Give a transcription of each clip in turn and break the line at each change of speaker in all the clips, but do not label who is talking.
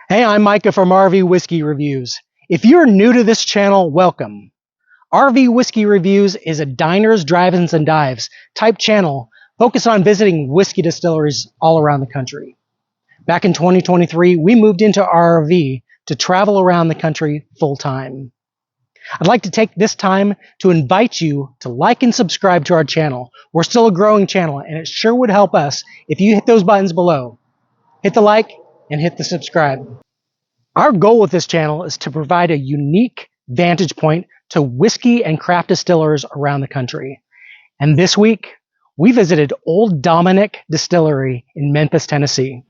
Hey, I'm Micah from RV Whiskey Reviews. If you're new to this channel, welcome. RV Whiskey Reviews is a diners, drive-ins, and dives type channel focused on visiting whiskey distilleries all around the country. Back in 2023, we moved into RV to travel around the country full-time. I'd like to take this time to invite you to like and subscribe to our channel. We're still a growing channel, and it sure would help us if you hit those buttons below. Hit the like and hit the subscribe. Our goal with this channel is to provide a unique vantage point to whiskey and craft distillers around the country. And this week, we visited Old Dominick Distillery in Memphis, Tennessee.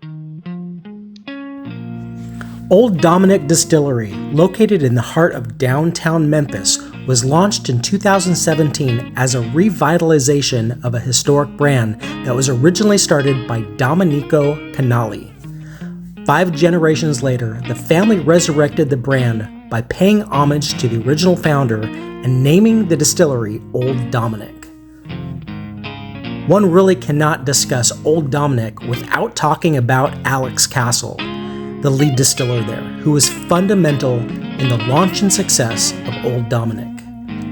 Old Dominick Distillery, located in the heart of downtown Memphis, was launched in 2017 as a revitalization of a historic brand that was originally started by Domenico Canali. 5 generations later, the family resurrected the brand by paying homage to the original founder and naming the distillery Old Dominick. One really cannot discuss Old Dominick without talking about Alex Castle, the lead distiller there, who was fundamental in the launch and success of Old Dominick.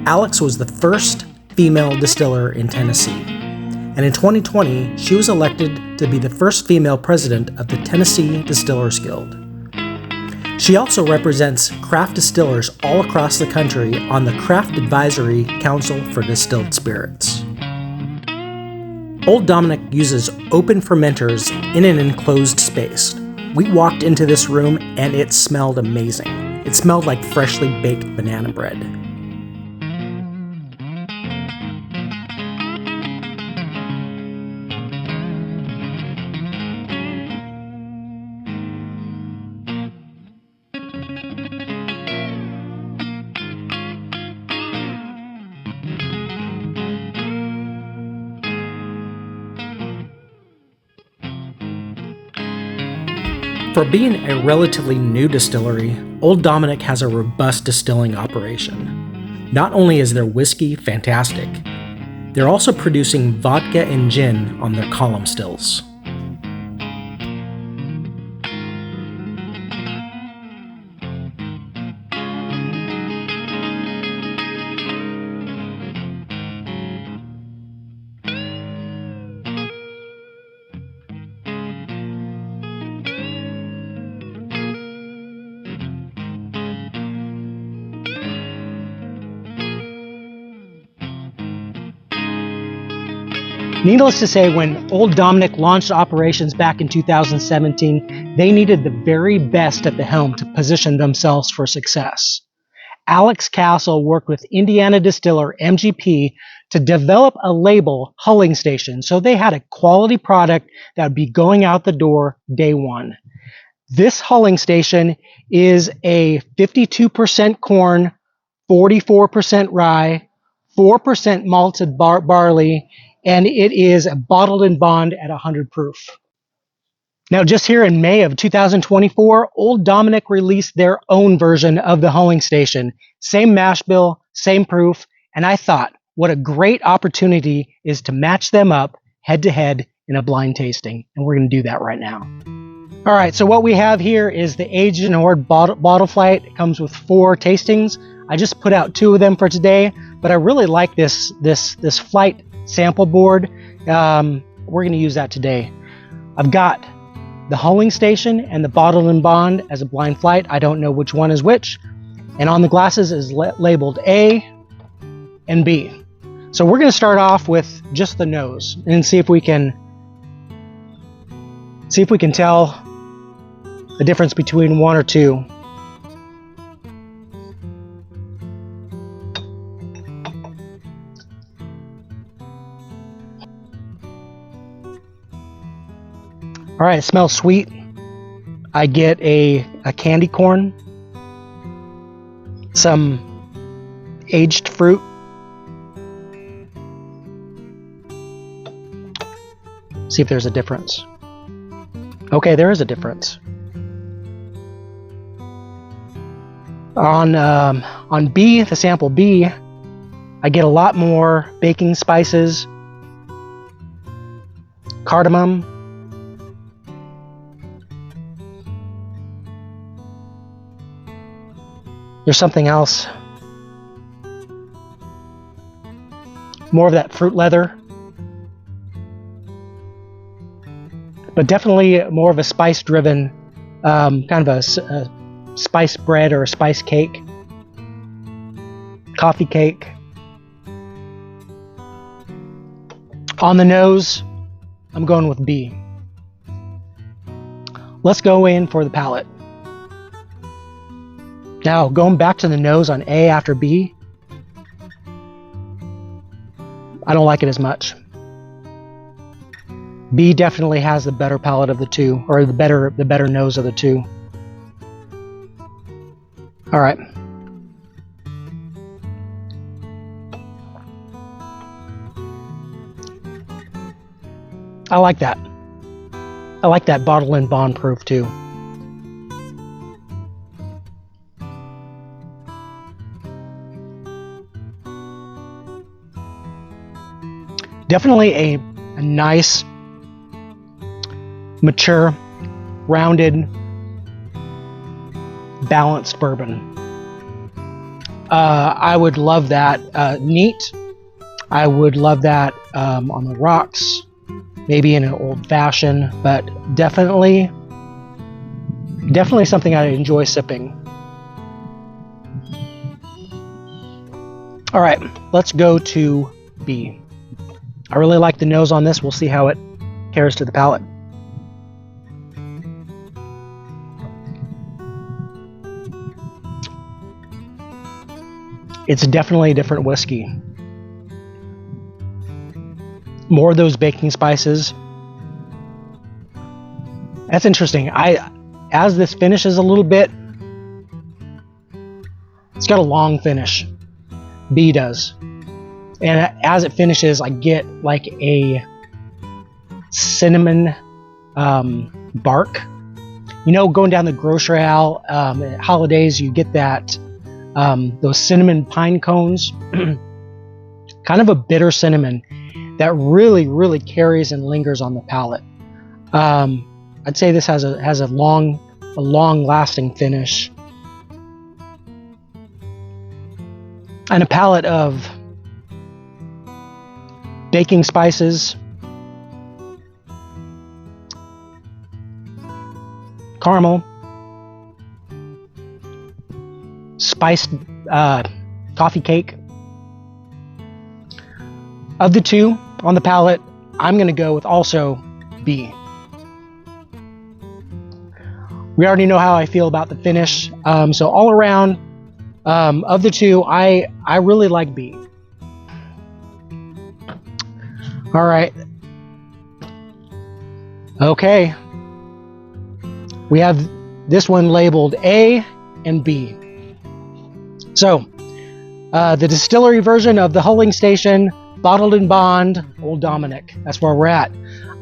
Alex was the first female distiller in Tennessee, and in 2020, she was elected to be the first female president of the Tennessee Distillers Guild. She also represents craft distillers all across the country on the Craft Advisory Council for Distilled Spirits. Old Dominick uses open fermenters in an enclosed space. We walked into this room and it smelled amazing. It smelled like freshly baked banana bread. For being a relatively new distillery, Old Dominick has a robust distilling operation. Not only is their whiskey fantastic, they're also producing vodka and gin on their column stills. Needless to say, when Old Dominick launched operations back in 2017, they needed the very best at the helm to position themselves for success. Alex Castle worked with Indiana distiller MGP to develop a label, Huling Station, so they had a quality product that would be going out the door day one. This Huling Station is a 52% corn, 44% rye, 4% malted barley, and it is bottled in bond at 100 proof. Now, just here in May of 2024, Old Dominick released their own version of the Huling Station. Same mash bill, same proof, and I thought, what a great opportunity is to match them up head-to-head in a blind tasting, and we're going to do that right now. All right, so what we have here is the Aged and Hoard bottle flight. It comes with 4 tastings. I just put out 2 of them for today, but I really like this flight sample board. We're going to use that today. I've got the Huling Station and the Bottled in Bond as a blind flight. I don't know which one is which. And on the glasses is labeled A and B. So we're going to start off with just the nose and see if we can tell the difference between 1 or 2. All right, it smells sweet. I get a candy corn, some aged fruit, see if there's a difference. Okay, there is a difference. On B, the sample B, I get a lot more baking spices, cardamom, There's something else. More of that fruit leather. But definitely more of a spice-driven, kind of a spice bread or a spice cake. Coffee cake. On the nose, I'm going with B. Let's go in for the palate. Now, going back to the nose on A after B, I don't like it as much. B definitely has the better palate of the two, or the better nose of the two. All right. I like that. I like that bottle and bond proof too. Definitely a nice, mature, rounded, balanced bourbon. I would love that neat. I would love that on the rocks, maybe in an old fashioned, but definitely something I enjoy sipping. All right, let's go to B. I really like the nose on this. We'll see how it compares to the palate. It's definitely a different whiskey. More of those baking spices. That's interesting. As this finishes a little bit, it's got a long finish. B does. And as it finishes, I get like a cinnamon bark. You know, going down the grocery aisle at holidays, you get that those cinnamon pine cones, kind of a bitter cinnamon that really carries and lingers on the palate. I'd say this has a long lasting finish, and a palate of baking spices, caramel, spiced coffee cake. Of the two on the palate, I'm going to go with also B. We already know how I feel about the finish, so all around, of the two, I really like B. All right. Okay. We have this one labeled A and B. So, the distillery version of the Huling Station Bottled in Bond Old Dominick. That's where we're at.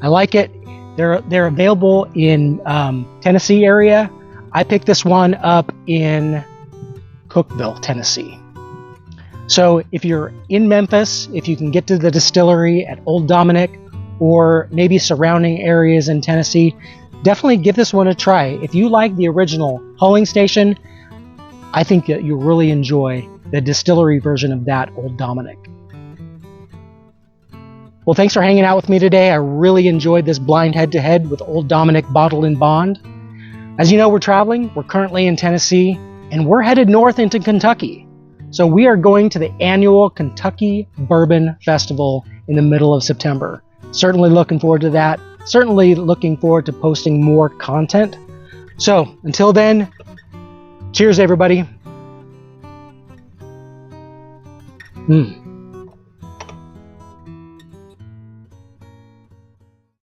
I like it. They're available in Tennessee area. I picked this one up in Cookeville, Tennessee. So if you're in Memphis, if you can get to the distillery at Old Dominick or maybe surrounding areas in Tennessee, definitely give this one a try. If you like the original Huling Station, I think that you'll really enjoy the distillery version of that Old Dominick. Well, thanks for hanging out with me today. I really enjoyed this blind head-to-head with Old Dominick Bottled in Bond. As you know, we're traveling. We're currently in Tennessee, and we're headed north into Kentucky. So we are going to the annual Kentucky Bourbon Festival in the middle of September. Certainly looking forward to that. Certainly looking forward to posting more content. So until then, cheers everybody.